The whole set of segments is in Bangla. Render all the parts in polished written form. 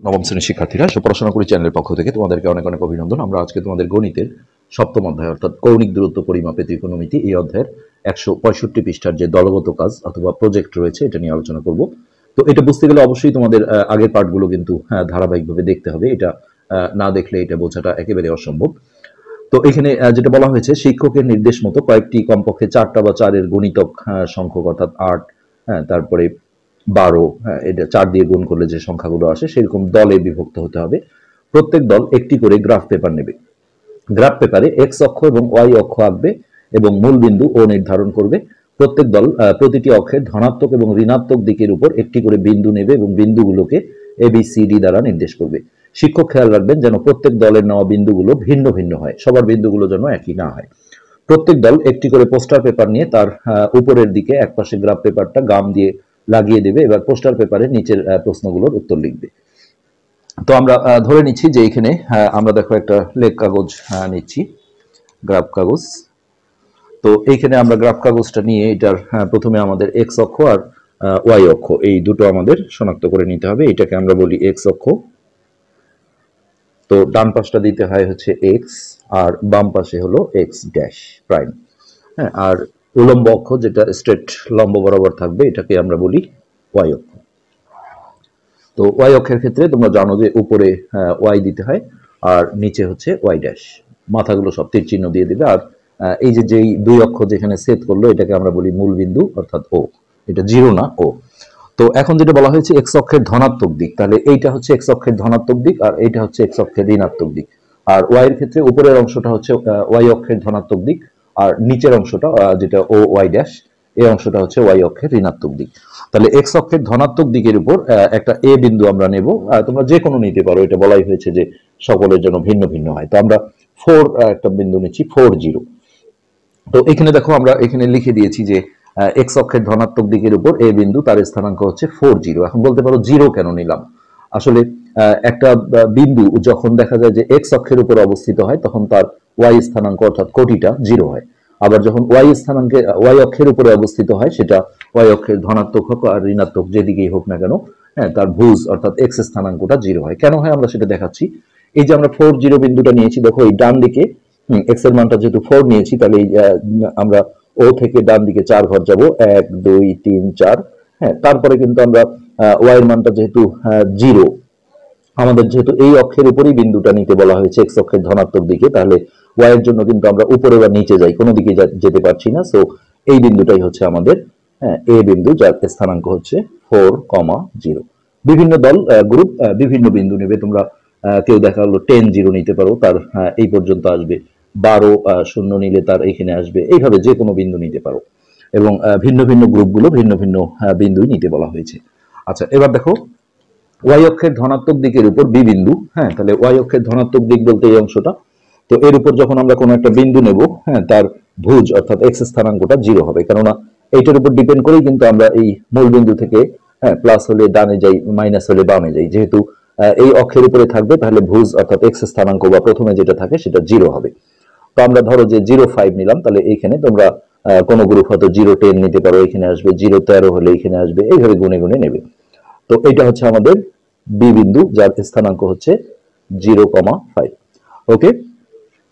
নবম শ্রেণীর শিক্ষার্থীরা পড়াশোনা করি চ্যানেলের পক্ষ থেকে তোমাদেরকে অনেক অনেক অভিনন্দন। আমরা আজকে তোমাদের গণিতের সপ্তম অধ্যায় অর্থাৎ কৌণিক দূরত্ব পরিমাপে ত্রিকোণমিতি এই অধ্যায়ের 165 পৃষ্ঠার যে দলগত কাজ অথবা প্রজেক্ট রয়েছে এটা নিয়ে আলোচনা করব। তো এটা বুঝতে গেলে অবশ্যই তোমাদের আগের পার্টগুলো কিন্তু ধারাবাহিকভাবে দেখতে হবে। এটা না দেখলে এটা বোঝাটা একেবারে অসম্ভব। তো এখানে যেটা বলা হয়েছে, শিক্ষকের নির্দেশ মতো কয়েকটি কমপক্ষে 4টা বা 4-এর গুণিতক সংখ্যক অর্থাৎ 8, তারপরে 12, এটা 4 দিয়ে গুণ করলে যে সংখ্যাগুলো আসে সেরকম দলে বিভক্ত হতে হবে। প্রত্যেক দল একটি করে গ্রাফ পেপার নেবে। গ্রাফ পেপারে এক্স অক্ষ এবং ওয়াই অক্ষ আঁকবে এবং মূল বিন্দু ও নির্ধারণ করবে। প্রত্যেক দল প্রতিটি অক্ষের ধনাত্মক এবং ঋণাত্মক দিকের উপর একটি করে বিন্দু নেবে এবং বিন্দুগুলোকে ABCD দ্বারা নির্দেশ করবে। শিক্ষক খেয়াল রাখবেন যেন প্রত্যেক দলের নেওয়া বিন্দুগুলো ভিন্ন ভিন্ন হয়, সবার বিন্দুগুলো যেন একই না হয়। প্রত্যেক দল একটি করে পোস্টার পেপার নিয়ে তার উপরের দিকে একপাশে গ্রাফ পেপারটা গাম দিয়ে লাগিয়ে দেবে। এবার পোস্টার পেপারে নিচের প্রশ্নগুলোর উত্তর লিখবে। তো আমরা ধরে নিচ্ছি যে এখানে আমরা দেখো একটা লেখ কাগজ নিচ্ছি, গ্রাফ কাগজ। তো এইখানে আমরা গ্রাফ কাগজটা নিয়ে এটার প্রথমে আমাদের এক্স অক্ষ আর ওয়াই অক্ষ এই দুটো আমাদের শনাক্ত করে নিতে হবে। এটাকে আমরা বলি এক্স অক্ষ। তো ডান পাশটা দিতে হয় হচ্ছে এক্স আর বাম পাশে হলো এক্স ড্যাশ প্রাইম। আর উলম্ব অক্ষ যেটা স্ট্রেট লম্ব বরাবর থাকবে এটাকে আমরা বলি ওয়াই অক্ষ। তো ওয়াই অক্ষের ক্ষেত্রে তোমরা জানো যে উপরে ওয়াই দিতে হয় আর নিচে হচ্ছে ওয়াই ড্যাশ, মাথাগুলো সব তীর চিহ্ন দিয়ে দিবে। আর এই যে যেই দুই অক্ষ যেখানে ছেদ করলো এটাকে আমরা বলি মূল বিন্দু অর্থাৎ ও, এটা জিরো না ও। তো এখন যেটা বলা হয়েছে এক্স অক্ষের ধনাত্মক দিক, তাহলে এইটা হচ্ছে এক্স অক্ষের ধনাত্মক দিক আর এইটা হচ্ছে এক্স অক্ষের ঋণাত্মক দিক। আর ওয়াই এর ক্ষেত্রে উপরের অংশটা হচ্ছে ওয়াই অক্ষের ধনাত্মক দিক আর নিচের অংশটা যেটা ও ওয়াই ড্যাশ এই অংশটা হচ্ছে ওয়াই অক্ষের ঋণাত্মক দিক। তাহলে এক্স অক্ষের ধনাত্মক দিকের উপর একটা এ বিন্দু আমরা নেব। তোমরা যে কোনো নিতে পারো, এটা বলাই হয়েছে যে সকলের জন্য ভিন্ন ভিন্ন হয়। তো আমরা 4 একটা বিন্দু নিচ্ছি, 4, 0। তো এখানে দেখো আমরা এখানে লিখে দিয়েছি যে এক্স অক্ষের ধনাত্মক দিকের উপর এ বিন্দু, তার স্থানাঙ্ক হচ্ছে 4, 0। এখন বলতে পারো 0 কেন নিলাম? আসলে একটা বিন্দু যখন দেখা যায় যে এক্স অক্ষের উপর অবস্থিত হয় তখন তার ওয়াই স্থানাঙ্ক অর্থাৎ কোটিটা 0 হয়। আবার যখন ওয়াই স্থানাঙ্কে ওয়াই অক্ষের উপরে অবস্থিত হয় সেটা ওয়াই অক্ষের ধনাত্মক হোক আর ঋণাত্মক যেদিকেই হোক না কেন, তার ভুজ অর্থাৎ এক্স স্থানাঙ্কটা 0 হয়। কেন হয় আমরা সেটা দেখাচ্ছি। এই যে আমরা 4, 0 বিন্দুটা নিয়েছি, দেখো এই ডান দিকে এক্স এর মানটা যেহেতু 4 নিয়েছি তাহলে আমরা ও থেকে ডান দিকে 4 ঘর যাব, 1 2 3 4। তারপরে কিন্তু আমরা ওয়াই এর মানটা যেহেতু 0, আমাদের যেহেতু এই অক্ষের উপরেই বিন্দুটা নিতে বলা হয়েছে এক্স অক্ষের ধনাত্মক দিকে, তাহলে ওয়াই এর জন্য কিন্তু আমরা উপরে বা নিচে যাই, কোনো দিকে যেতে পারছি না। সো এই বিন্দুটাই হচ্ছে আমাদের এ বিন্দু, যার স্থানাঙ্ক হচ্ছে 4, 0। বিভিন্ন দল গ্রুপ বিভিন্ন বিন্দু নেবে। তোমরা কেউ দেখা হলো 10, 0 নিতে পারো, তার এই পর্যন্ত আসবে। 12, 0 নিলে তার এখানে আসবে। এইভাবে যে কোনো বিন্দু নিতে পারো এবং ভিন্ন ভিন্ন গ্রুপগুলো ভিন্ন ভিন্ন বিন্দুই নিতে বলা হয়েছে। আচ্ছা, এবার দেখো ওয়াই অক্ষের ধনাত্মক দিকের উপর বি বিন্দু। তাহলে ওয়াই অক্ষের ধনাত্মক দিক বলতে এই অংশটা। তো এর উপর যখন আমরা কোনো একটা বিন্দু নেব, তার ভুজ অর্থাৎ এক্স স্থানাঙ্কটা 0 হবে, কেননা এইটার উপর ডিপেন্ড করেই কিন্তু আমরা এই মূল বিন্দু থেকে প্লাস হলে ডানে যাই, মাইনাস হলে বামে যাই। যেহেতু এই অক্ষের উপরে থাকবে তাহলে ভুজ অর্থাৎ এক্স স্থানাঙ্ক বা প্রথমে যেটা থাকে সেটা 0 হবে। তো আমরা ধরো যে 0, 5 নিলাম, তাহলে এইখানে তোমরা কোনো গ্রুপ হয়তো 0, 10 নিতে পারো, এখানে আসবে। 0, 13 হলে এখানে আসবে। এইভাবে গুনে গুনে নেবে। তো এটা হচ্ছে আমাদের বি বিন্দু, যার স্থানাঙ্ক হচ্ছে 0,5। ওকে,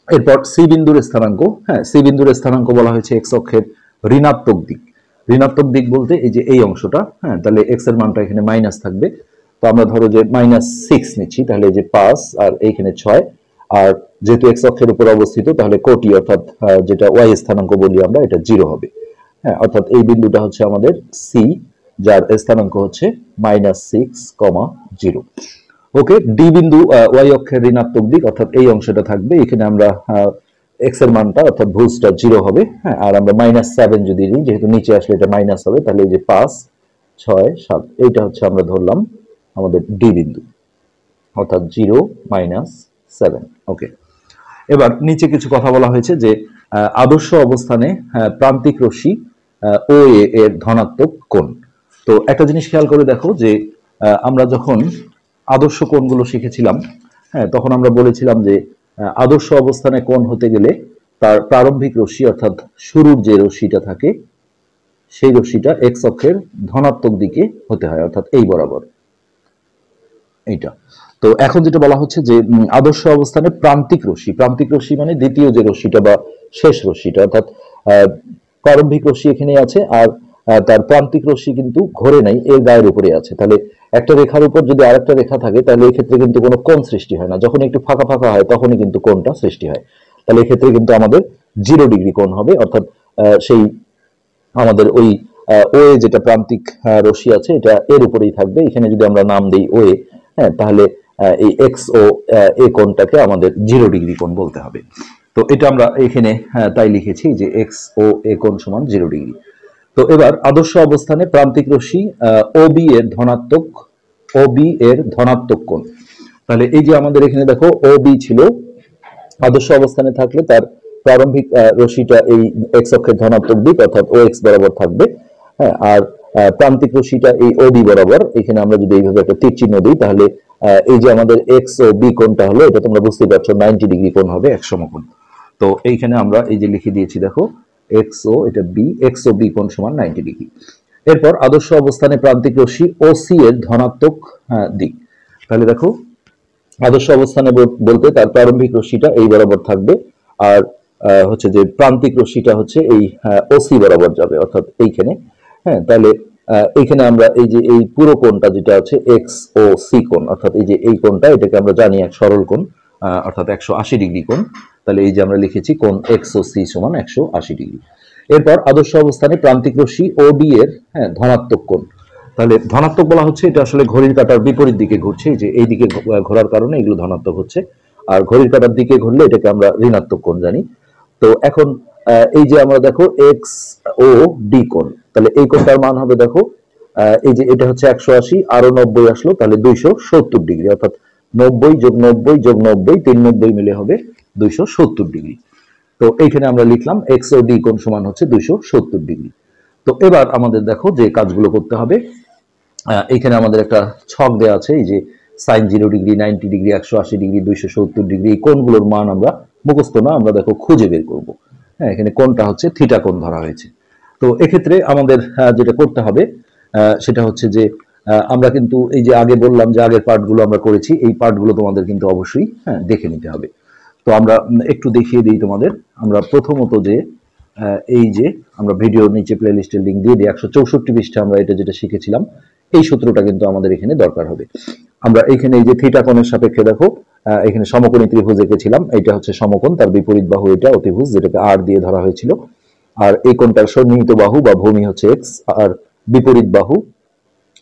এরপর সি বিন্দুর স্থানাঙ্ক। সি বিন্দুর স্থানাঙ্ক বলা হয়েছে এক্স অক্ষের ঋণাত্মক দিক। ঋণাত্মক দিক বলতে এই যে এই অংশটা। তাহলে এক্স এর মানটা এখানে মাইনাস থাকবে। তো আমরা ধরো যে -6 নিচ্ছি, তাহলে এই যে 5 আর এইখানে 6। আর যেহেতু এক্স অক্ষের উপর অবস্থিত তাহলে কোটি অর্থাৎ যেটা ওয়াই স্থানাঙ্ক বলি আমরা, এটা 0 হবে। অর্থাৎ এই বিন্দুটা হচ্ছে আমাদের সি, যার স্থানাঙ্ক হচ্ছে -6,0। ওকে, ডি বিন্দু ওয়াই অক্ষের ঋণাত্মক দিক অর্থাৎ এই অংশটা থাকবে। এখানে আমরা এক্স এর মানটা অর্থাৎ ভুজটা 0 হবে। আর আমরা -7 যদি নিই, যেহেতু নিচে আসলে এটা মাইনাস হবে, তাহলে এই যে 5, 6, 7 এইটা হচ্ছে আমরা ধরলাম আমাদের ডি বিন্দু অর্থাৎ 0, -7। ওকে, এবার নিচে কিছু কথা বলা হয়েছে যে আদর্শ অবস্থানে প্রান্তিক রশ্মি ও এর ধনাত্মক কোণ। তো একটা জিনিস খেয়াল করে দেখো যে আমরা যখন আদর্শ কোণগুলো শিখেছিলাম, তখন আমরা বলেছিলাম যে আদর্শ অবস্থানে কোণ হতে গেলে তার প্রারম্ভিক রশ্মি অর্থাৎ শুরুর যে রশ্মিটা থাকে সেই রশ্মিটা এক্স অক্ষের ধনাত্মক দিকে হতে হয়, অর্থাৎ এই বরাবর। এইটা। তো এখন যেটা বলা হচ্ছে যে আদর্শ অবস্থানে প্রান্তিক রশ্মি মানে দ্বিতীয় যে রশ্মিটা বা শেষ রশ্মিটা, অর্থাৎ আহ, প্রারম্ভিক রশ্মি এখানে আছে, আর তার প্রান্তিক রশ্মি কিন্তু ঘোরে নাই, এর গায়ের উপরে আছে। তাহলে একটা রেখার উপর যদি আরেকটা রেখা থাকে তাহলে এই ক্ষেত্রে কিন্তু কোনো কোণ সৃষ্টি হয় না, যখন একটু ফাঁকা ফাঁকা হয় তখনই কিন্তু কোণটা সৃষ্টি হয়। তাহলে এই ক্ষেত্রে কিন্তু আমাদের 0 ডিগ্রি কোণ হবে, অর্থাৎ সেই আমাদের ওই ওয়ে যেটা প্রান্তিক রশ্মি আছে এটা এর উপরেই থাকবে। এখানে যদি আমরা নাম দিই ওয়ে, হ্যাঁ, তাহলে এই এক্স ও এ কোণটাকে আমাদের 0 ডিগ্রি কোণ বলতে হবে। তো এটা আমরা এখানে তাই লিখেছি যে এক্স ও এ কোণ সমান 0 ডিগ্রি। তো এবার আদর্শ অবস্থানে প্রান্তিক রশ্মি ও বি এর ধনাত্মক কোণ। তাহলে এই যে আমাদের এখানে দেখো ও বি ছিল, আদর্শ অবস্থানে থাকলে তার প্রারম্ভিক রশ্মিটা এই এক্স অক্ষের ধনাত্মক দিক অর্থাৎ ও এক্স বরাবর থাকবে। হ্যাঁ, আর প্রান্তিক রশ্মিটা এই ও বি বরাবর। এখানে আমরা যদি এইভাবে একটা তীর চিহ্ন দিই তাহলে এই যে আমাদের এক্স ও বি কোণটা হলো, এটা তোমরা বুঝতে পারছো 90 ডিগ্রি কোণ হবে, এক সমকোণ। তো এইখানে আমরা এই যে লিখে দিয়েছি দেখো এক্স ও এটা বি, এক্স ও বি কোণ সমান 90 ডিগ্রি। এরপর আদর্শ অবস্থানে প্রান্তিক রশ্মি ও সি এর ধনাত্মক দিক। তাহলে দেখো আদর্শ অবস্থানে বলতে তার প্রারম্ভিক রশ্মিটা এই বরাবর থাকবে, আর হচ্ছে যে প্রান্তিক রশ্মিটা হচ্ছে এই ওসি বরাবর যাবে, অর্থাৎ এইখানে। হ্যাঁ, তাহলে এইখানে আমরা এই যে এই পুরো কোণটা যেটা আছে এক্স ও সি কোণ, অর্থাৎ এই যে এই কোণটা, এটাকে আমরা জানি এক সরল কোণ, অর্থাৎ 180 ডিগ্রি কোণ। তাহলে এই যে আমরা লিখেছি কোণ এক্স ও সি সমান 180 ডিগ্রি। এরপর আদর্শ অবস্থানে প্রান্তিক রশ্মি ও ডি এর ধনাত্মক কোণ। তাহলে ধনাত্মক বলা হচ্ছে এটা আসলে ঘড়ির কাঁটার বিপরীত দিকে ঘুরছে, যে এই দিকে ঘোরার কারণে এগুলো ধনাত্মক হচ্ছে, আর ঘড়ির কাঁটার দিকে ঘুরলে এটাকে আমরা ঋণাত্মক কোণ জানি। তো এখন এই যে আমরা দেখো এক্স ও ডি কোণ, তাহলে এই কোণটার মান হবে দেখো এই যে এটা হচ্ছে 180, আরো 90 আসলো, তাহলে 270 ডিগ্রি, অর্থাৎ 90 + 90 + 90 390 মিলে হবে 270 ডিগ্রি। তো এইখানে আমরা লিখলাম এক্স ও ডি কোণ সমান হচ্ছে 270 ডিগ্রি। তো এবার আমাদের দেখো যে কাজগুলো করতে হবে। এইখানে আমাদের একটা ছক দেওয়া আছে, এই যে sine 0 degree, 90 degree, 180 degree, 270 degree, এই কোণগুলোর মান আমরা মুখস্থ না, আমরা দেখো খুঁজে বের করব। হ্যাঁ, এখানে কোণটা হচ্ছে থিটা কোণ ধরা হয়েছে। তো এক্ষেত্রে আমাদের যেটা করতে হবে সেটা হচ্ছে যে আমরা কিন্তু এই যে আগে বললাম যে আগের পার্টগুলো আমরা করেছি, এই পার্টগুলো তোমাদের কিন্তু অবশ্যই দেখে নিতে হবে। তো আমরা একটু দেখিয়ে দিই তোমাদের। আমরা প্রথমত যে এই যে আমরা ভিডিওর নিচে প্লে লিস্টের লিঙ্ক দিয়ে দিই, 164 পৃষ্ঠা আমরা এটা যেটা শিখেছিলাম, এই সূত্রটা কিন্তু আমাদের এখানে দরকার হবে। আমরা এখানে এই যে থিটা কোণের সাপেক্ষে দেখো এখানে সমকোণী ত্রিভুজ এঁকেছিলাম, এটা হচ্ছে সমকোণ, তার বিপরীত বাহু এটা অতিভুজ, যেটাকে আর দিয়ে ধরা হয়েছিল। আর এই কোণটার সন্নিহিত বাহু বা ভূমি হচ্ছে এক্স, আর বিপরীত বাহু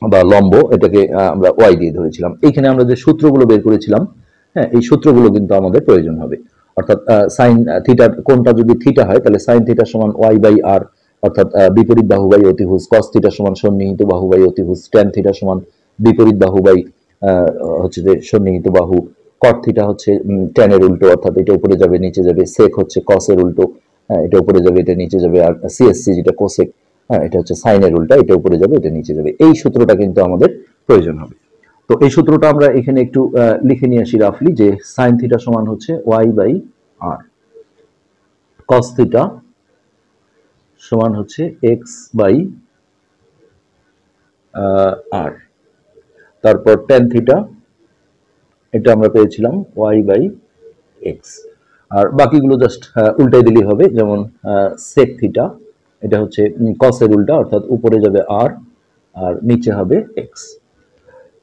বা লম্ব এটাকে আমরা ওয়াই দিয়ে ধরেছিলাম। এইখানে আমরা যে সূত্রগুলো বের করেছিলাম, হ্যাঁ, এই সূত্রগুলো কিন্তু আমাদের প্রয়োজন হবে। অর্থাৎ সাইন থিটার কোণটা যদি থিটা হয় তাহলে সাইন থিটা সমান ওয়াই বাই আর, অর্থাৎ বিপরীত বাহু বাই অতিভুজ। কস থিটা সমান সন্নিহিত বাহু বাই অতিভুজ। ট্যান থিটা সমান বিপরীত বাহু বাই হচ্ছে যে সন্নিহিত বাহু। কট থিটা হচ্ছে ট্যানের উল্টো, অর্থাৎ এটা উপরে যাবে নিচে যাবে। সেক হচ্ছে কসের উল্টো, হ্যাঁ, এটা উপরে যাবে এটা নিচে যাবে। আর সিএসসি যেটা কোসেক, হ্যাঁ, এটা হচ্ছে সাইনের উল্টা, এটা উপরে যাবে এটা নিচে যাবে। এই সূত্রটা কিন্তু আমাদের প্রয়োজন হবে। তো এই সূত্রটা আমরা এখানে একটু লিখে নিয়ে আসি রাফলি, যে সাইন থিটা সমান হচ্ছে y by r, cos theta সমান হচ্ছে এক্স বাই আর, তারপর ট্যান থিটা এটা আমরা পেয়েছিলাম ওয়াই বাই এক্স। আর বাকিগুলো জাস্ট উল্টাই দিলেই হবে, যেমন সেক থিটা এটা হচ্ছে কসের উল্টা, অর্থাৎ উপরে যাবে আর, আর নিচে হবে এক্স।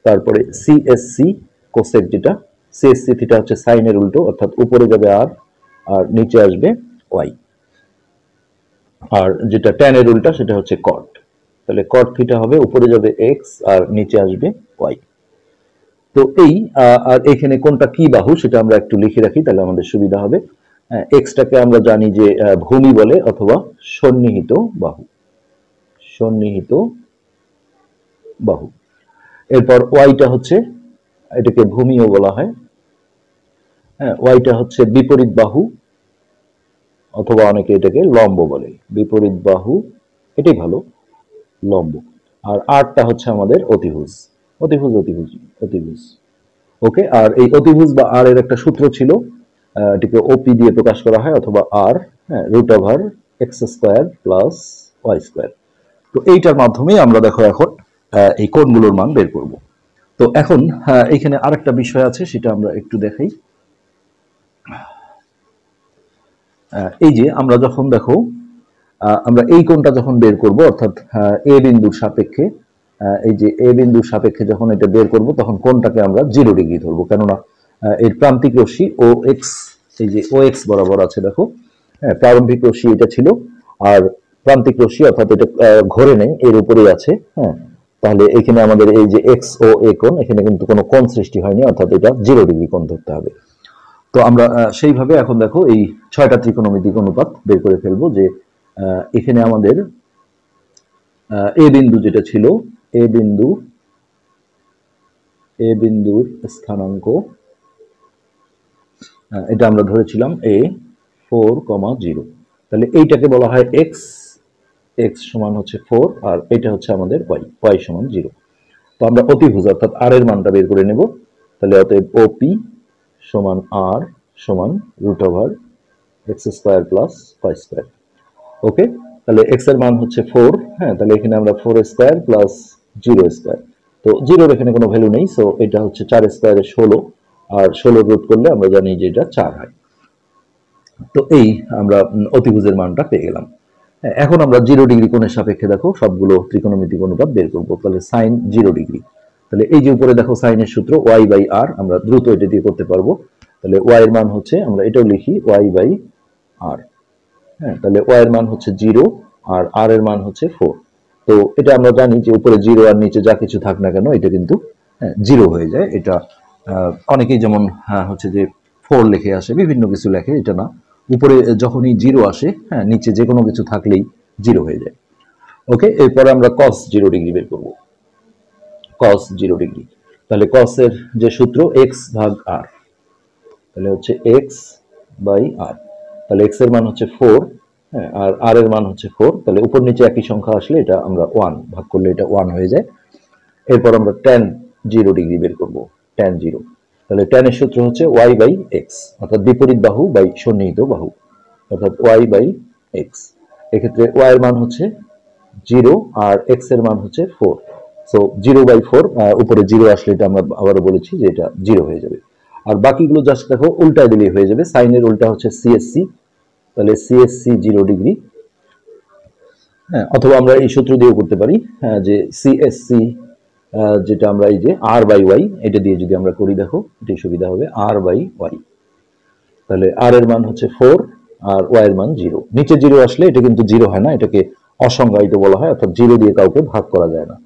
তারপরে সিএসসি কোসেক, যেটা সিএসসি থিটা হচ্ছে সাইনের উল্টো, অর্থাৎ উপরে যাবে আর, আর নিচে আসবে ওয়াই। আর যেটা ট্যানের উল্টা সেটা হচ্ছে কট, তাহলে কট থিটা হবে উপরে যাবে এক্স আর নিচে আসবে ওয়াই। তো এই আর এখানে কোনটা কি বাহু সেটা আমরা একটু লিখে রাখি, তাহলে আমাদের সুবিধা হবে। এক্সটাকে আমরা জানি যে ভূমি বলে অথবা সন্নিহিত বাহু, সন্নিহিত বাহু। এরপর ওয়াইটা হচ্ছে, এটাকে ভূমিও বলা হয়। হ্যাঁ, ওয়াইটা হচ্ছে বিপরীত বাহু অথবা অনেকে এটাকে লম্ব বলে। বিপরীত বাহু এটাই ভালো, লম্ব। আর আরটা হচ্ছে আমাদের অতিভুজ, অতিভুজ অতিভুজ অতিভুজ। ওকে, আর এই অতিভুজ বা আর এর একটা সূত্র ছিল, এটাকে ওপি দিয়ে প্রকাশ করা হয়, অথবা আর, হ্যাঁ, √x² প্লাস y²। তো এইটার মাধ্যমেই আমরা দেখো এখন এই কোণগুলোর মান বের করব। তো এখন এখানে আরেকটা বিষয় আছে, সেটা আমরা একটু দেখাই। এই যে আমরা যখন দেখো আমরা এই কোণটা যখন বের করব, অর্থাৎ এ বিন্দুর সাপেক্ষে, এই যে এ বিন্দুর সাপেক্ষে যখন এটা বের করব, তখন কোণটাকে আমরা 0 ডিগ্রি ধরবো। কেননা এর প্রান্তিক রশ্মি ও এক্স, এই যে ও এক্স বরাবর আছে দেখো, হ্যাঁ, প্রারম্ভিক রশ্মি এটা ছিল, আর প্রান্তিক রশ্মি অর্থাৎ এটা ঘোরে নেই, এর উপরেই আছে। হ্যাঁ, তাহলে এখানে আমাদের এই যে এক্স ও এ কোণ, এখানে কিন্তু কোনো কোণ সৃষ্টি হয়নি, অর্থাৎ এটা 0 ডিগ্রি কোণ ধরতে হবে। তো আমরা সেইভাবে এখন দেখো এই 6টা ত্রিকোণমিতিক অনুপাত বের করে ফেলবো, যে এখানে আমাদের এ বিন্দু যেটা ছিল, এ বিন্দুর স্থানাঙ্ক, এটা আমরা ধরেছিলাম a 4,0। তাহলে এইটাকে বলা হয় এক্স, এক্স সমান হচ্ছে 4, আর এটা হচ্ছে আমাদের y সমান 0। তো আমরা অতিভুজ অর্থাৎ r এর মানটা বের করে নেব। তাহলে অতএব OP সমান r সমান √x² প্লাস y²। ওকে, তাহলে x এর মান হচ্ছে 4। হ্যাঁ, তাহলে এখানে আমরা 4² প্লাস 0², তো 0 এখানে কোনো ভ্যালু নেই, সো এটা হচ্ছে 4² 16, আর 16 রুট করলে আমরা জানি যে এটা 4 হয়। তো এই আমরা অতিভুজের মানটা পেয়ে গেলাম। এখন আমরা 0 ডিগ্রি কোণের সাপেক্ষে দেখো সবগুলো ত্রিকোণমিতিক অনুপাত বের করবো। তাহলে সাইন 0 ডিগ্রি, তাহলে এই যে উপরে দেখো সাইনের সূত্র y/r, আমরা দ্রুত এটা দিয়ে করতে পারবো। তাহলে y এর মান হচ্ছে, আমরা এটাও লিখি y/r। হ্যাঁ, তাহলে y এর মান হচ্ছে 0 আর r এর মান হচ্ছে 4। তো এটা আমরা জানি যে উপরে 0 আর নিচে যা কিছু থাক না কেন এটা কিন্তু 0 হয়ে যায়। এটা অনেকেই যেমন হচ্ছে যে 4 লিখে আসে, বিভিন্ন কিছু লেখে, এটা না, উপরে যখনই 0 আসে, হ্যাঁ, নিচে যে কোনো কিছু থাকলেই 0 হয়ে যায়। ওকে, এরপরে আমরা cos 0 ডিগ্রি বের করব। cos 0 ডিগ্রি, তাহলে cos এর যে সূত্র x/r, তাহলে হচ্ছে x/r। তাহলে x এর মান হচ্ছে 4, হ্যাঁ, আর r এর মান হচ্ছে 4। তাহলে উপর নিচে একই সংখ্যা আসলে এটা আমরা 1 ভাগ করলে এটা 1 হয়ে যায়। এরপর আমরা tan 0 ডিগ্রি বের করব, tan 0। তাহলে tan এর সূত্র হচ্ছে y/x, অর্থাৎ বিপরীত বাহু বাই সন্নিহিত বাহু, অর্থাৎ y/x। এক্ষেত্রে y এর মান হচ্ছে 0 আর x এর মান হচ্ছে 4, সো 0/4, উপরে 0 আসলে এটা আমরা আবারও বলেছি যে এটা 0 হয়ে যাবে। আর বাকিগুলো জাস্ট দেখো উল্টায় দিলেই হয়ে যাবে। সাইনের উল্টা হচ্ছে CSC, তাহলে CSC 0 ডিগ্রি। হ্যাঁ, অথবা আমরা এই সূত্র দিয়েও করতে পারি, হ্যাঁ, যে CSC যেটা আমরা এই যে r/y, এটা দিয়ে যদি আমরা করি দেখো এটাই সুবিধা হবে, r/y। তাহলে r এর মান হচ্ছে 4 আর y এর মান 0। নিচে 0 আসলে এটা কিন্তু 0 হয় না, এটাকে অসংজ্ঞায়িত বলা হয়, অর্থাৎ 0 দিয়ে কাউকে ভাগ করা যায় না।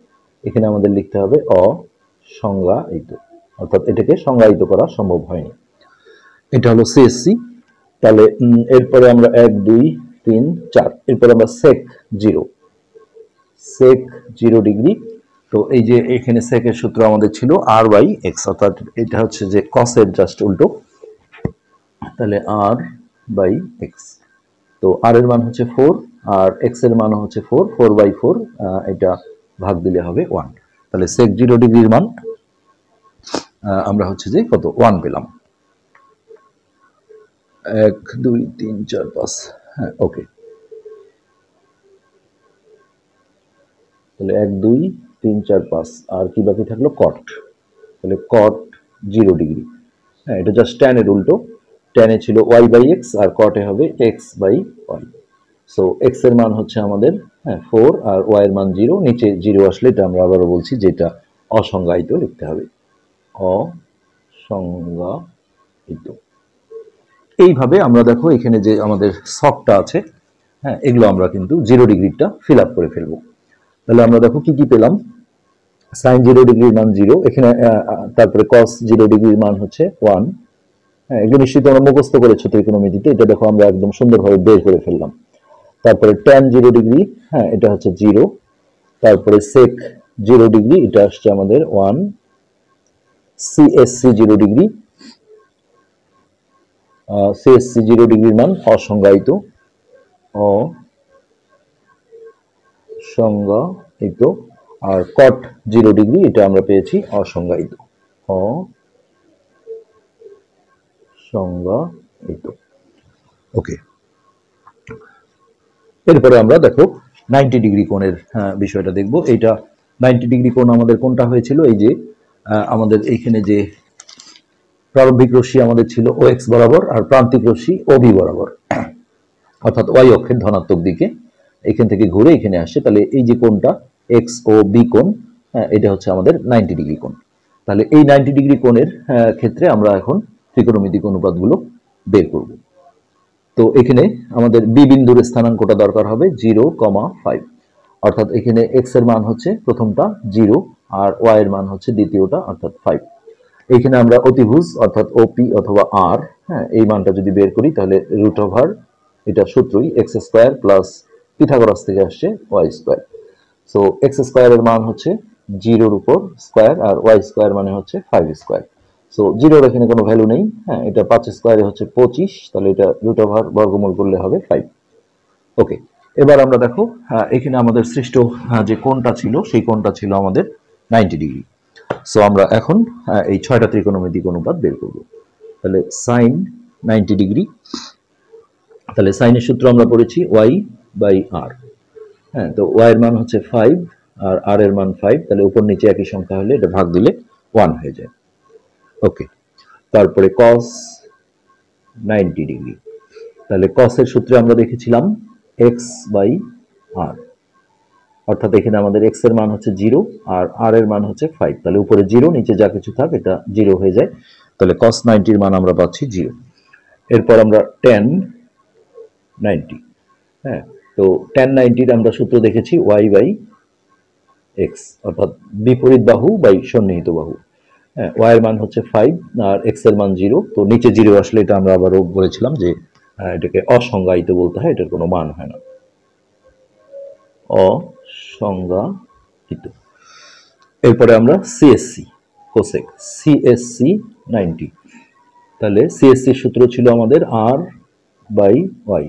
এখানে আমাদের লিখতে হবে অসংজ্ঞায়িত, অর্থাৎ এটাকে সংজ্ঞায়িত করা সম্ভব হয়নি। এটা হলো CSC। তাহলে এরপরে আমরা 1 2 3 4, এরপরে আমরা sec 0 ডিগ্রি। তো এই যে এখানে sec এর সূত্র আমাদের ছিল r/x, অর্থাৎ এটা হচ্ছে যে cos এর জাস্ট উল্টো, তাহলে r/x। তো r এর মান হচ্ছে 4 আর x এর মান হচ্ছে 4, 4/4, এটা ভাগ দিলে হবে 1। তাহলে sec 0 ডিগ্রির মান আমরা হচ্ছে যে কত 1 পেলাম। 1 2 3 4 5, হ্যাঁ, ওকে। তাহলে 1 2 3 4 5, আর কি বাকি থাকলো cot, তাহলে cot 0 ডিগ্রি। হ্যাঁ, এটা জাস্ট tan এর উল্টো, tan এ ছিল y/x আর cot এ হবে x/y। সো x এর মান হচ্ছে আমাদের 4 আর y এর মান 0, নিচে 0 আসলে এটা আমরা আবারও বলছি যে এটা অসংজ্ঞায়িত লিখতে হবে, অসংজ্ঞায়িত। এইভাবে আমরা দেখো এখানে যে আমাদের সফটটা আছে, হ্যাঁ, এগুলো আমরা কিন্তু 0 ডিগ্রিটা ফিল আপ করে ফেলবো। তাহলে আমরা দেখো কি কি পেলাম। সাইন 0 ডিগ্রির মান 0 এখানে, তারপরে cos 0 ডিগ্রির মান হচ্ছে 1। হ্যাঁ, এগুলো নিশ্চয়ই তোমরা মুখস্থ করেছো ত্রিকোণমিতিতে, এটা দেখো আমরা একদম সুন্দরভাবে বের করে ফেললাম। তারপরে tan 0 ডিগ্রি, হ্যাঁ, এটা হচ্ছে 0। তারপরে sec 0 ডিগ্রি, এটা আসছে আমাদের 1। CSC 0 ডিগ্রি, CSC 0 ডিগ্রির মান অসংজ্ঞায়িত, অসংজ্ঞায়িত। আর cot 0 ডিগ্রি, এটা আমরা পেয়েছি অসংজ্ঞায়িত, অসংজ্ঞায়িত। ওকে, এরপরে আমরা দেখো 90 ডিগ্রি কোণের বিষয়টা দেখব। এইটা 90 ডিগ্রি কোণ আমাদের কোনটা হয়েছিল, এই যে আমাদের এইখানে যে প্রারম্ভিক রশ্মি আমাদের ছিল ও এক্স বরাবর আর প্রান্তিক রশ্মি ও বি বরাবর, অর্থাৎ ওয়াই অক্ষের ধনাত্মক দিকে এখান থেকে ঘুরে এখানে আসে। তাহলে এই যে কোণটা এক্স ও বি কোণ, এটা হচ্ছে আমাদের 90 ডিগ্রি কোণ। তাহলে এই 90 ডিগ্রি কোণের ক্ষেত্রে আমরা এখন ত্রিকোণমিতিক অনুপাতগুলো বের করব। তো এখানে আমাদের বি বিন্দুর স্থানাঙ্কটা দরকার হবে 0,5, অর্থাৎ এখানে এক্স এর মান হচ্ছে প্রথমটা 0 আর ওয়াই এর মান হচ্ছে দ্বিতীয়টা অর্থাৎ 5। এইখানে আমরা অতিভুজ অর্থাৎ ওপি অথবা আর, এই মানটা যদি বের করি তাহলে রুট ওভার এটা সূত্রই এক্স স্কোয়ার প্লাস পিথাগোরাস থেকে আসছে ওয়াই স্কোয়ার। সো এক্স স্কোয়ারের মান হচ্ছে 0-র উপর স্কোয়ার আর ওয়াই স্কোয়ার মানে হচ্ছে 5 স্কোয়ার। সো 0-র এখানে কোনো ভ্যালু নেই, এটা 5 স্কোয়ারে হচ্ছে 25, তাহলে এটা রুট ওভার বর্গমূল করলে হবে 5। ওকে, এবার আমরা দেখো এখানে আমাদের সৃষ্ট যে কোণটা ছিল সেই কোণটা ছিল আমাদের 90 ডিগ্রি। সো আমরা এখন এই 6টা ত্রিকোণমিতিক অনুপাত বের করব। তাহলে সাইন 90 ডিগ্রি, তাহলে সাইনের সূত্র আমরা পড়েছি ওয়াই বাই আর। তো ওয়াই এর মান হচ্ছে 5 আর আর এর মান 5, তাহলে উপর নিচে একই সংখ্যা হলে এটা ভাগ দিলে 1 হয়ে যায়। ওকে, তারপরে cos 90 ডিগ্রি, তাহলে cos এর সূত্রে আমরা দেখেছিলাম x বাই আর, অর্থাৎ এখানে আমাদের x এর মান হচ্ছে 0 আর r এর মান হচ্ছে 5, তাহলে উপরে 0 নিচে যা কিছু থাক এটা 0 হয়ে যায়, তাহলে cos 90 এর মান আমরা পাচ্ছি 0। এরপর আমরা tan 90, তো tan 90 এর আমরা সূত্র দেখেছি y বাই x, অর্থাৎ বিপরীত বাহু বাই সন্নিহিত বাহু। y এর মান হচ্ছে 5 আর x এর মান 0, তো নিচে 0 আসলে এটা আমরা আবারও বলেছিলাম যে এটাকে অসংজ্ঞায়িত বলতে হয়, এটার কোনো মান হয় না, অসংজ্ঞায়িত। এরপরে আমরা সিএসসি কোসেক সিএসসি 90, তাহলে সিএসসি সূত্র ছিল আমাদের আর বাই ওয়াই,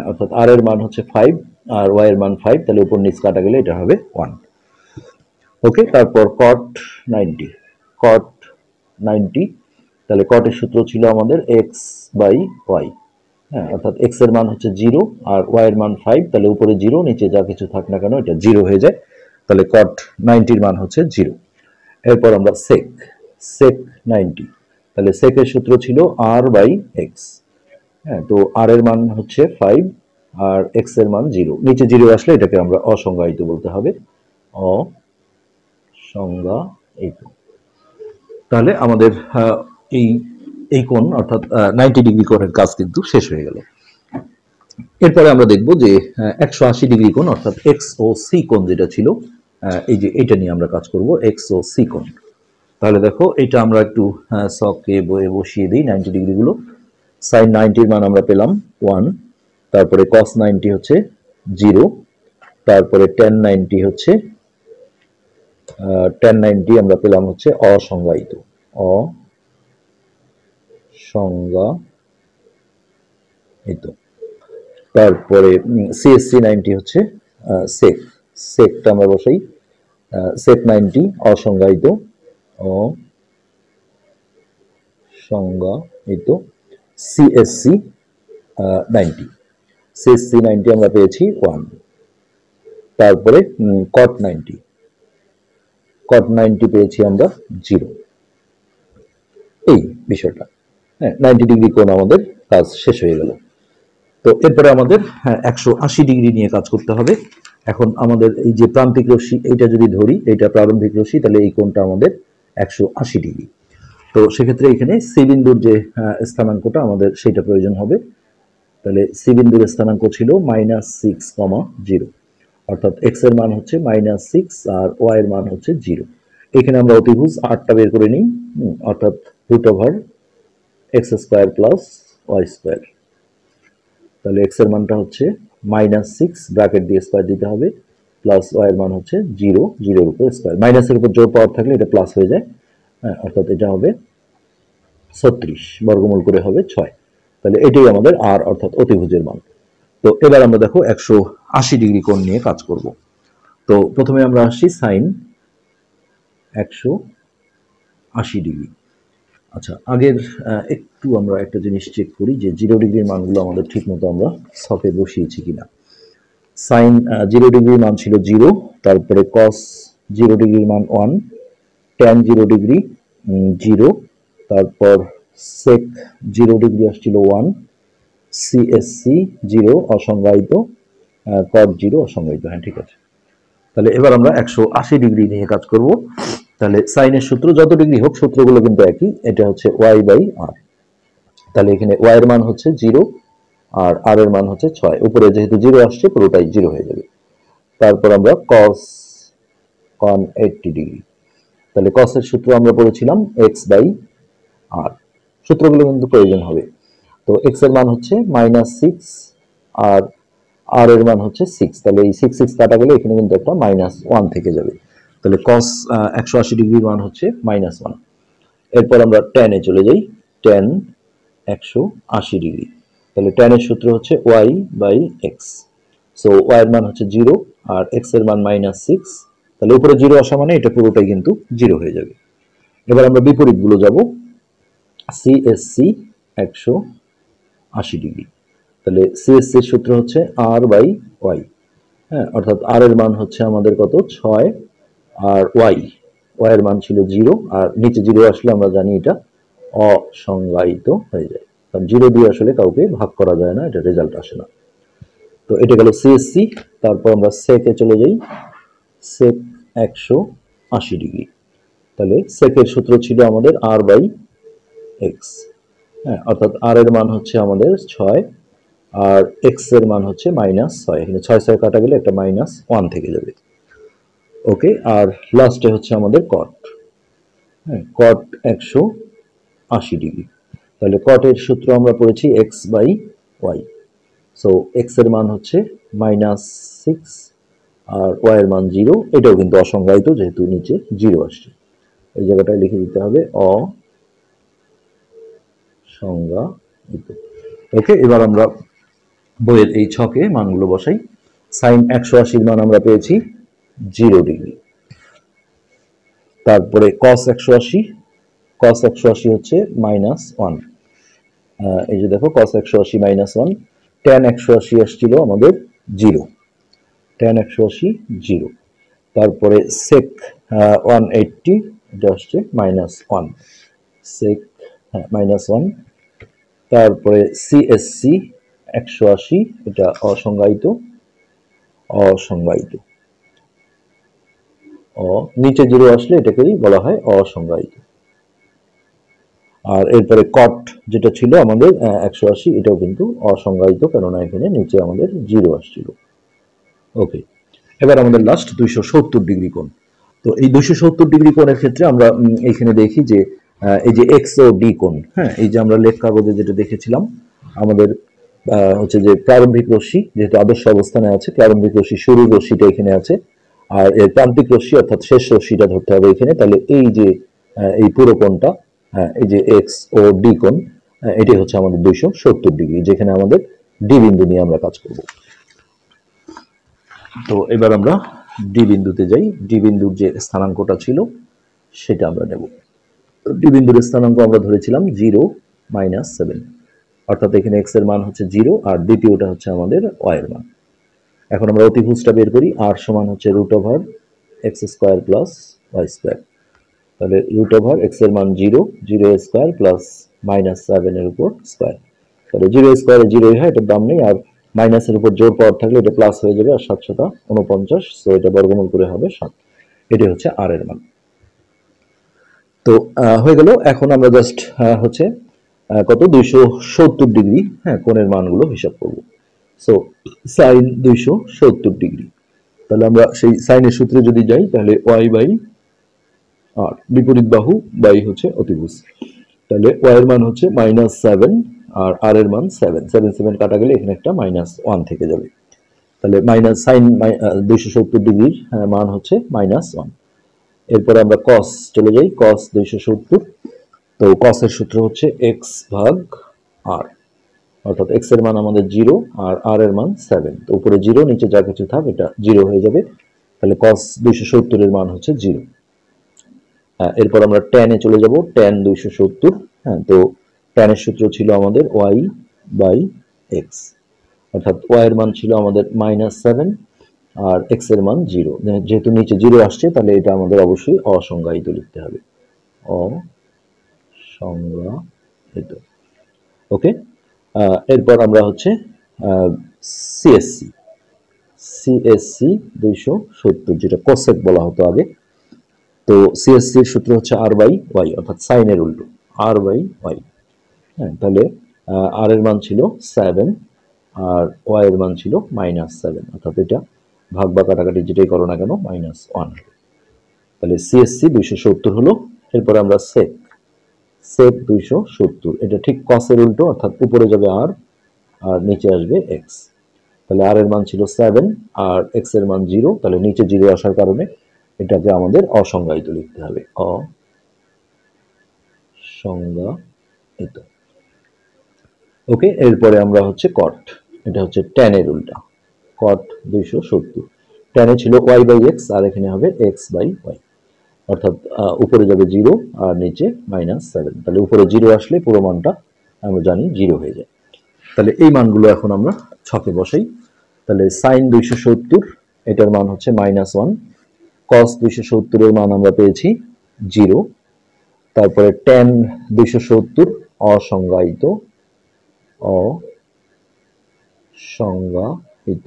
অর্থাৎ আর এর মান হচ্ছে 5 আর ওয়াই এর মান 5, তাহলে উপর নিচ কাটা গেলে এটা হবে 1। ওকে, তারপর cot 90, তাহলে cot এর সূত্র ছিল আমাদের x বাই ওয়াই, অর্থাৎ x এর মান হচ্ছে 0 আর y এর মান 5, তাহলে উপরে 0 নিচে যা কিছু থাক না কেন এটা 0 হয়ে যায়, তাহলে cot 90 এর মান হচ্ছে 0। এরপর আমরা sec 90, তাহলে sec এর সূত্র ছিল r বাই x, তো r এর মান হচ্ছে 5 আর x এর মান 0, নিচে 0 আসলে এটাকে আমরা অসংজ্ঞায়িত বলতে হবে, অসংজ্ঞায়িত। তাহলে আমাদের এই কোণ অর্থাৎ 90 ডিগ্রি কোণের কাজ কিন্তু শেষ হয়ে গেল। এরপরে আমরা দেখব যে 180 ডিগ্রি কোণ অর্থাৎ এক্স ও সি কোণ যেটা ছিল, এই যে এটা নিয়ে আমরা কাজ করব এক্স ও সি কোণ। তাহলে দেখো এটা আমরা একটু সকে বয়ে বসিয়ে দিই 90 ডিগ্রি গুলো। সাইন 90 এর মান আমরা পেলাম 1, তারপরে cos 90 হচ্ছে 0, তারপরে tan 90 হচ্ছে tan 90 আমরা পেলাম হচ্ছে অসংজ্ঞায়িত, অসংজ্ঞায়িত। তারপরে সিএসসি 90 হচ্ছে সেক, সেকটা আমরা বসাই সেক 90 অসংজ্ঞায়িত, অসংজ্ঞায়িত। সিএসসি 90, সিএসসি 90 আমরা পেয়েছি 1। তারপরে cot 90, cot 90 পেয়েছি আমরা 0। এই বিষয়টা 90 ডিগ্রি কোণ আমাদের কাজ শেষ হয়ে গেল। তো এরপরে আমাদের 180 ডিগ্রি নিয়ে কাজ করতে হবে। এখন আমাদের এই যে প্রান্তিক রশ্মি এইটা যদি ধরি, এটা প্রারম্ভিক রশ্মি, তাহলে এই কোণটা আমাদের 180 ডিগ্রি। তো সেক্ষেত্রে এখানে সি বিন্দুর যে স্থানাঙ্কটা আমাদের সেটা প্রয়োজন হবে। তাহলে সি বিন্দুর স্থানাঙ্ক ছিল -6,0, অর্থাৎ x এর মান হচ্ছে -6 আর y এর মান হচ্ছে 0। এখানে আমরা অতিভুজ 8টা বের করে নিই, অর্থাৎ √x² প্লাস y²। তাহলে x এর মানটা হচ্ছে -6, ব্র্যাকেট দিয়ে স্কয়ার দিতে হবে, প্লাস y এর মান হচ্ছে 0, 0 এর উপর স্কয়ার, মাইনাসের উপর জোর পাওয়ার থাকলে এটা প্লাস হয়ে যায়, অর্থাৎ এটা হবে 36, বর্গমূল করে হবে 6। তাহলে এটাই আমাদের r অর্থাৎ অতিভুজের মান। তো এবার আমরা দেখো 180 ডিগ্রি কোণ নিয়ে কাজ করব। তো প্রথমে আমরা আসি সাইন 180 ডিগ্রি। আচ্ছা, আগের একটু আমরা একটা জিনিস চেক করি যে 0 ডিগ্রির মানগুলো আমাদের ঠিকমতো আমরা সফে বসিয়েছি কিনা। সাইন 0 ডিগ্রির মান ছিল 0, তারপরে cos 0 ডিগ্রির মান 1, ট্যান 0 ডিগ্রি 0, তারপর সেক 0 ডিগ্রি আসছিল 1, সিএসসি 0 অসংজ্ঞায়িত, কট 0 অসংজ্ঞায়িত। হ্যাঁ, ঠিক আছে। তাহলে এবার আমরা 180 ডিগ্রি নিয়ে কাজ করব। তাহলে সাইনের সূত্র যত ডিগ্রি হোক সূত্রগুলো কিন্তু একই, এটা হচ্ছে ওয়াই বাই আর। তাহলে এখানে ওয়াই এর মান হচ্ছে 0 আর আর এর মান হচ্ছে 6, উপরে যেহেতু 0 আসছে পুরোটাই 0 হয়ে যাবে। তারপর আমরা cos 180 ডিগ্রি, তাহলে cos এর সূত্র আমরা পড়েছিলাম x বাই আর, সূত্রগুলো কিন্তু প্রয়োজন হবে। তো x এর মান হচ্ছে -6 আর আর এর মান হচ্ছে 6, তাহলে এই 6 6 কাটা গেলে এখানে কিন্তু একটা -1 থেকে যাবে। তাহলে cos 180 ডিগ্রির মান হচ্ছে -1। এরপর আমরা tan এ চলে যাই, tan 180 ডিগ্রি, তাহলে tan এর সূত্র হচ্ছে y by x। So y এর মান হচ্ছে 0 আর x এর মান -6, তাহলে উপরে 0 আসা মানে এটা পুরোটাই কিন্তু 0 হয়ে যাবে। এবার আমরা বিপরীত গুলো যাব, CSC 180 ডিগ্রি, তাহলে CSC এর সূত্র হচ্ছে r বাই y। হ্যাঁ, অর্থাৎ r এর মান হচ্ছে আমাদের কত 6 আর y এর মান ছিল 0, আর নিচে 0 আসলে আমরা জানি এটা অসংজ্ঞায়িত হয়ে যায়, কারণ 0 দিয়ে আসলে কাউকে ভাগ করা যায় না, এটা রেজাল্ট আসে না। তো এটা গেল সিএসসি। তারপর আমরা সেকে চলে যাই, সেক 180 ডিগ্রি, তাহলে সেকের সূত্র ছিল আমাদের r বাই এক্স। হ্যাঁ, অর্থাৎ r এর মান হচ্ছে আমাদের 6 আর x এর মান হচ্ছে -6, এখানে 6 6 কাটা গেলে একটা -1 থেকে যাবে। ওকে, আর লাস্টে হচ্ছে আমাদের কট। হ্যাঁ, কট 180 ডিগ্রি, তাহলে কটের সূত্র আমরা পড়েছি x by y. So x এর মান হচ্ছে -6 আর y এর মান 0, এটাও কিন্তু অসংজ্ঞায়িত যেহেতু নিচে 0 আসছে, এই জায়গাটায় লিখে দিতে হবে অসংজ্ঞায়িত। ওকে, এবার আমরা বইয়ের এই ছকে মানগুলো বসাই। সাইন 180 মান আমরা পেয়েছি 0 ডিগ্রি, তারপরে cos 180 হচ্ছে -1, এই যে দেখো cos 180 -1, tan 180 আসছিল আমাদের 0, tan 180 0, তারপরে sec 180 এটা আসছে -1, sec -1, তারপরে CSC 180 এটা অসংজ্ঞায়িত, নিচে 0 আসলে এটাকেই বলা হয় অসংজ্ঞায়িত। আর এরপরে কট যেটা ছিল আমাদের 180, এটাও কিন্তু অসংজ্ঞায়িত, কেননা এখানে নিচে আমাদের 0 আসছিল। ওকে, এবার আমাদের লাস্ট 270 ডিগ্রি কোণ। তো এই 270 ডিগ্রি কোণের ক্ষেত্রে আমরা এখানে দেখি যে এই যে এক্স ও ডি কোণ, হ্যাঁ, এই যে আমরা লেখ কাগজে যেটা দেখেছিলাম আমাদের হচ্ছে যে প্রারম্ভিক রশ্মি যেহেতু আদর্শ অবস্থানে আছে, প্রারম্ভিক রশ্মি শুরুর রশ্মিটা এখানে আছে, আর এর প্রান্তিক রশ্মি অর্থাৎ শেষ রশ্মিটা ধরতে হবে এখানে। তাহলে এই যে এই পুরো কোণটা, এই যে এক্স ও ডি কোণ, এটাই হচ্ছে আমাদের 270 ডিগ্রি, যেখানে আমাদের ডি বিন্দু নিয়ে আমরা কাজ করব। তো এবার আমরা ডি বিন্দুতে যাই, ডি বিন্দুর যে স্থানাঙ্কটা ছিল সেটা আমরা নেব। ডি বিন্দুর স্থানাঙ্ক আমরা ধরেছিলাম 0 -7, অর্থাৎ এখানে x এর মান হচ্ছে 0 আর দ্বিতীয়টা হচ্ছে আমাদের y এর মান। এখন আমরা অতিভুজটা বের করি, r সমান হচ্ছে √x² + y², তাহলে √x এর মান 0 0² প্লাস -7 এর উপর স্কয়ার, তাহলে 0² এ 0 হয়, এটার দাম নেই, আর মাইনাসের উপর জোর পাওয়ার থাকলে এটা প্লাস হয়ে যাবে, আর 7 7 49, সো এটা বর্গমূল করে হবে 7, এটাই হচ্ছে r এর মান। তো হয়ে গেল। এখন আমরা জাস্ট হচ্ছে কত 270 ডিগ্রি, হ্যাঁ, কোণের মানগুলো হিসাব করব। সো সাইন 270 ডিগ্রি, তাহলে আমরা সেই সাইনের সূত্রে যদি যাই তাহলে y বাই আর, বিপরীত বাহু বাই হচ্ছে অতিভুজ, তাহলে y এর মান হচ্ছে -7 আর r এর মান 7 7 7 কাটা গেলে এখানে একটা -1 থেকে যাবে, তাহলে সাইন 270 ডিগ্রির মান হচ্ছে -1। এরপর আমরা cos চলে যাই, cos 270, তো cos এর সূত্র হচ্ছে x ভাগ r, অর্থাৎ x এর মান আমাদের 0 আর r এর মান 7, তো উপরে 0 নিচে যা কিছু থাক এটা 0 হয়ে যাবে, তাহলে cos 270 এর মান হচ্ছে 0। এরপর আমরা tan এ চলে যাব, tan 270, হ্যাঁ, তো tan এর সূত্র ছিল আমাদের y বাই x, অর্থাৎ y এর মান ছিল আমাদের -7 আর এক্স এর মান 0। যেহেতু নিচে 0 আসছে তাহলে এটা আমাদের অবশ্যই অসংজ্ঞায়িত লিখতে হবে, অসংজ্ঞায়িত। ওকে, এরপর আমরা হচ্ছে সিএসসি সিএসসি 270, যেটা কোসেক বলা হতো আগে। তো সিএসসি এর সূত্র হচ্ছে আর বাই ওয়াই, অর্থাৎ সাইনের উল্টো, আর বাই ওয়াই। হ্যাঁ, তাহলে আর এর মান ছিল 7 আর ওয়াই এর মান ছিল -7, অর্থাৎ এটা ভাগ বা কাটাকাটি যেটাই করো না কেন -1। তাহলে সিএসসি 270 হলো। এরপরে আমরা সেক সেক 270, এটা ঠিক কসের উল্টো, অর্থাৎ উপরে যাবে আর আর নিচে আসবে এক্স। তাহলে আর এর মান ছিল 7 আর এক্স এর মান 0, তাহলে নিচে 0 আসার কারণে এটাকে আমাদের অসংজ্ঞায়িত লিখতে হবে, অসংজ্ঞায়িত। ওকে, এরপরে আমরা হচ্ছে কট, এটা হচ্ছে tan এর উল্টা, কট 270। tan এ ছিল y বাই এক্স আর এখানে হবে x বাই ওয়াই, অর্থাৎ উপরে যাবে 0 আর নিচে -7। তাহলে উপরে 0 আসলে পুরো মানটা আমরা জানি 0 হয়ে যায়। তাহলে এই মানগুলো এখন আমরা ছকে বসাই। তাহলে সাইন 270, এটার মান হচ্ছে -1, কস 270 এর মান আমরা পেয়েছি 0, তারপরে tan 270 অসংজ্ঞায়িত, অসংজ্ঞায়িত।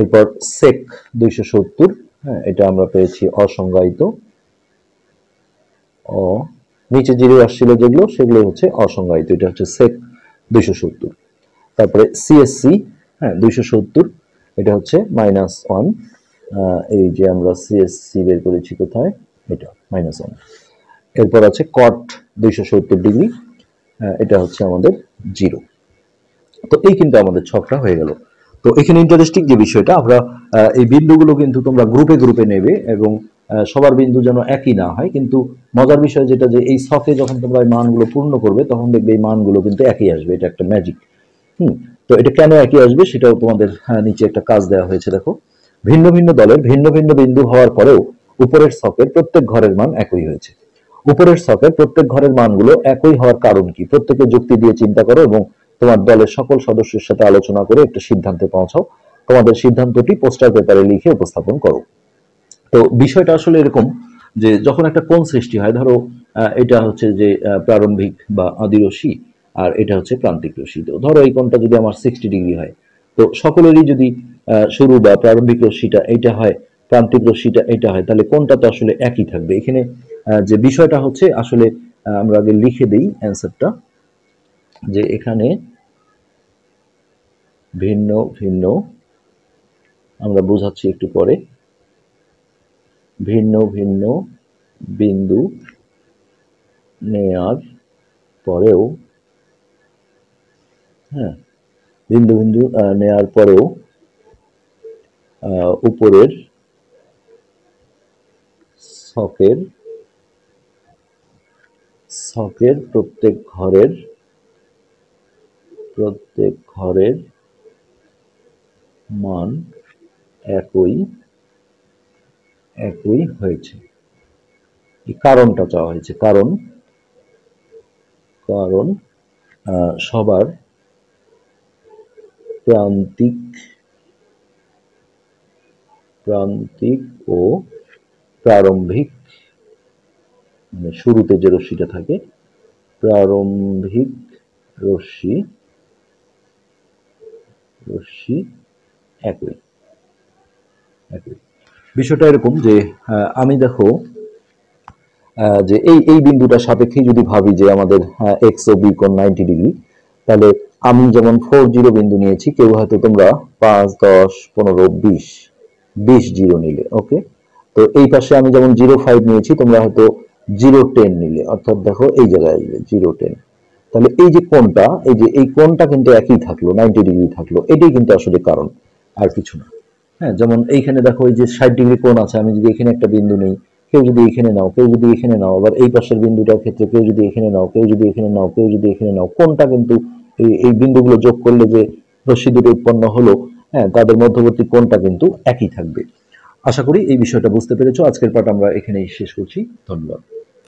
এরপর সেক 270, হ্যাঁ, এটা আমরা পেয়েছি অসংজ্ঞায়িত, নিচে 0 আসছিল যেগুলো সেগুলো হচ্ছে অসংজ্ঞায়িত, এটা হচ্ছে সেক 270। তারপরে সিএসসি, হ্যাঁ 270, এটা হচ্ছে -1, এই যে আমরা সিএসসি বের করেছি কোথায়, এটা -1। এরপর আছে কট 270 ডিগ্রি, এটা হচ্ছে আমাদের 0। তো এই কিন্তু আমাদের ছকটা হয়ে গেল। তো এখানে ইন্টারেস্টিং যে বিষয়টা, আমরা এই বিন্দুগুলো কিন্তু তোমরা গ্রুপে গ্রুপে নেবে এবং সবার বিন্দু যেন একই না হয়, কিন্তু মজার বিষয় যেটা যে এই ছকে যখন তোমরা এই মানগুলো পূর্ণ করবে তখন দেখবে এই মানগুলো কিন্তু একই আসবে, এটা একটা ম্যাজিক। তো এটা কেন একই আসবে সেটাও তোমাদের নিচে একটা কাজ দেওয়া হয়েছে, দেখো। ভিন্ন ভিন্ন দলের ভিন্ন ভিন্ন বিন্দু হওয়ার পরেও উপরের ছকের প্রত্যেক ঘরের মান একই হয়েছে। উপরের ছকের প্রত্যেক ঘরের মানগুলো একই হওয়ার কারণ কি, প্রত্যেকের যুক্তি দিয়ে চিন্তা করো এবং তোমার দলের সকল সদস্যের সাথে আলোচনা করে একটা সিদ্ধান্তে পৌঁছাও। তোমাদের সিদ্ধান্তটি পোস্টার পেপারে লিখে উপস্থাপন করো। তো বিষয়টা আসলে এরকম যে যখন একটা কোণ সৃষ্টি হয়, ধরো এটা হচ্ছে যে প্রারম্ভিক বা আদি রশ্মি আর এটা হচ্ছে প্রান্তিক রশ্মি। তো ধরো এই কোণটা যদি আমার 60 ডিগ্রি হয়, তো সকলেরই যদি শুরু বা প্রারম্ভিক রশ্মিটা এইটা হয়, প্রান্তিক রশ্মিটা এটা হয়, তাহলে কোণটা তো আসলে একই থাকবে। এখানে যে বিষয়টা হচ্ছে আসলে আমরা আগে লিখে দিই অ্যান্সারটা, যে এখানে ভিন্ন ভিন্ন, আমরা বোঝাচ্ছি একটু পরে, ভিন্ন ভিন্ন বিন্দু নেয়ার পরেও, হ্যাঁ, বিন্দু বিন্দু নেয়ার পরেও উপরের ছকের প্রত্যেক ঘরের মান একই হয়েছে। এই কারণটা চাওয়া হয়েছে, কারণ সবার প্রান্তিক ও প্রারম্ভিক, মানে শুরুতে যে রশ্মিটা থাকে, প্রারম্ভিক রশ্মি একই। বিষয়টা এরকম যে আমি দেখো যে এই বিন্দুটার সাপেক্ষে যদি ভাবি যে আমাদের এক্স ও বি কোণ 90 ডিগ্রি, তাহলে আমি যেমন 40 বিন্দু নিয়েছি, কেউ হয়তো তোমরা 5, 10, 15, 20 জিরো নিলে, ওকে। তো এই পাশে আমি যেমন 0.5 নিয়েছি, তোমরা হয়তো 0.10 নিলে, অর্থাৎ দেখো এই জায়গায় আসবে 0.10। তাহলে এই যে কোণটা, এই যে এই কোণটা কিন্তু একই থাকলো, 90 ডিগ্রি থাকলো, এটাই কিন্তু আসলে কারণ, আর কিছু না। হ্যাঁ, যেমন এইখানে দেখো এই যে 60 ডিগ্রি কোণ আছে, আমি যদি এখানে একটা বিন্দু নেই, কেউ যদি এখানে নাও, কেউ যদি এখানে নাও, আবার এই পাশের বিন্দুটার ক্ষেত্রে কেউ যদি এখানে নাও, কেউ যদি এখানে নাও, কেউ যদি এখানে নাও, কোণটা কিন্তু এই বিন্দুগুলো যোগ করলে যে রশ্মি দুটো উৎপন্ন হলো, হ্যাঁ, তাদের মধ্যবর্তী কোণটা কিন্তু একই থাকবে। আশা করি এই বিষয়টা বুঝতে পেরেছো। আজকের পাঠ আমরা এখানেই শেষ করছি। ধন্যবাদ।